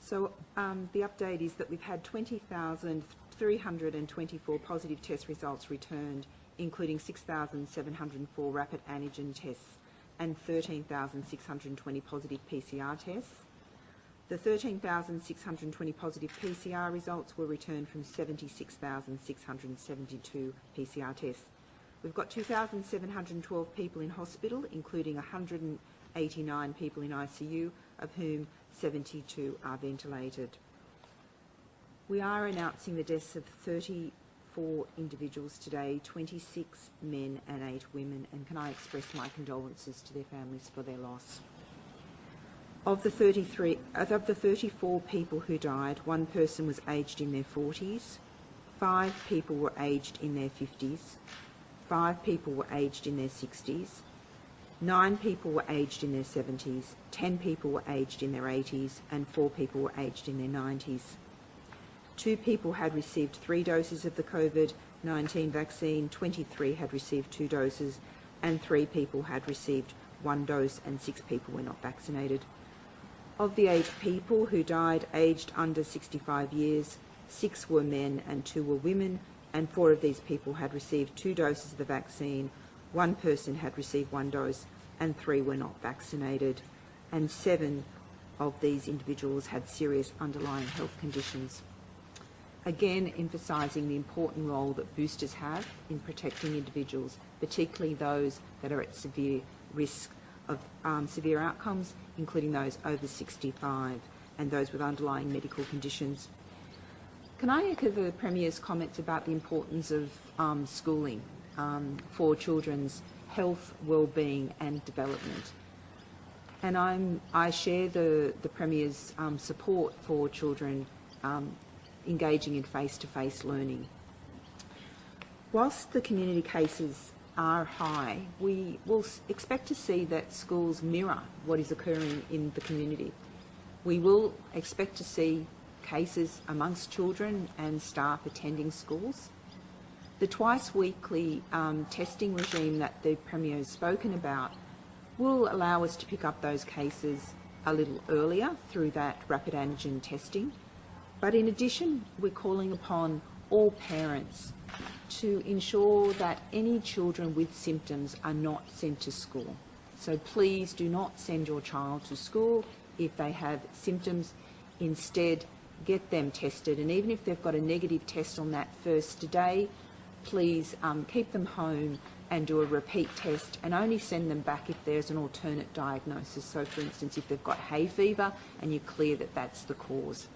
So the update is that we've had 20,324 positive test results returned, including 6,704 rapid antigen tests and 13,620 positive PCR tests. The 13,620 positive PCR results were returned from 76,672 PCR tests. We've got 2,712 people in hospital, including 189 people in ICU, of whom 72 are ventilated. We are announcing the deaths of 34 individuals today, 26 men and 8 women, and can I express my condolences to their families for their loss. Of the 34 people who died, 1 person was aged in their 40s, 5 people were aged in their 50s, 5 people were aged in their 60s, 9 people were aged in their 70s, 10 people were aged in their 80s, and 4 people were aged in their 90s. 2 people had received 3 doses of the COVID-19 vaccine, 23 had received 2 doses, and 3 people had received 1 dose, and 6 people were not vaccinated. Of the 8 people who died aged under 65 years, 6 were men and 2 were women, and 4 of these people had received 2 doses of the vaccine, 1 person had received 1 dose, and 3 were not vaccinated, and 7 of these individuals had serious underlying health conditions. Again, emphasising the important role that boosters have in protecting individuals, particularly those that are at severe risk of severe outcomes, including those over 65 and those with underlying medical conditions. Can I echo the Premier's comments about the importance of schooling for children's health, well-being and development? And I share the Premier's support for children engaging in face-to-face learning. Whilst the community cases are high, we will expect to see that schools mirror what is occurring in the community. We will expect to see cases amongst children and staff attending schools. The twice-weekly testing regime that the Premier has spoken about will allow us to pick up those cases a little earlier through that rapid antigen testing. But in addition, we're calling upon all parents to ensure that any children with symptoms are not sent to school. So please do not send your child to school if they have symptoms. Instead, get them tested, and even if they've got a negative test on that first day, please keep them home and do a repeat test, and only send them back if there's an alternate diagnosis. So for instance, if they've got hay fever and you're clear that that's the cause.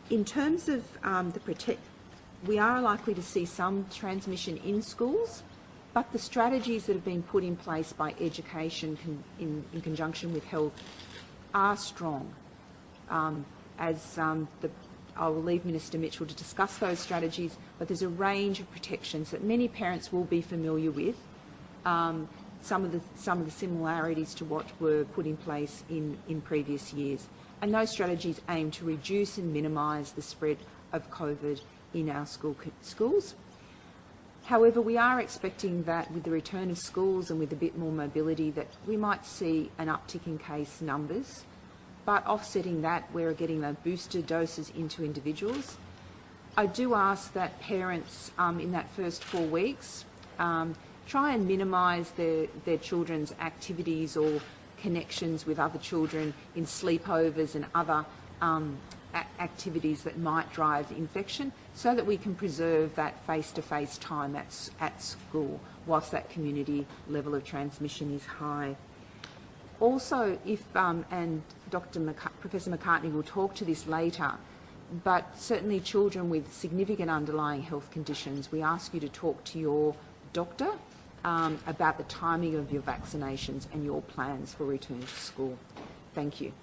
In terms of we are likely to see some transmission in schools, but the strategies that have been put in place by education in conjunction with health are strong. I will leave Minister Mitchell to discuss those strategies, but there's a range of protections that many parents will be familiar with. Some of the similarities to what were put in place in previous years, and those strategies aim to reduce and minimise the spread of COVID in our schools. However, we are expecting that with the return of schools and with a bit more mobility, that we might see an uptick in case numbers. But offsetting that, we're getting the booster doses into individuals. I do ask that parents in that first 4 weeks try and minimise their children's activities or connections with other children in sleepovers and other activities that might drive infection, so that we can preserve that face-to-face time at school whilst that community level of transmission is high. Also, and Professor McCartney will talk to this later, but certainly children with significant underlying health conditions, we ask you to talk to your doctor about the timing of your vaccinations and your plans for return to school. Thank you.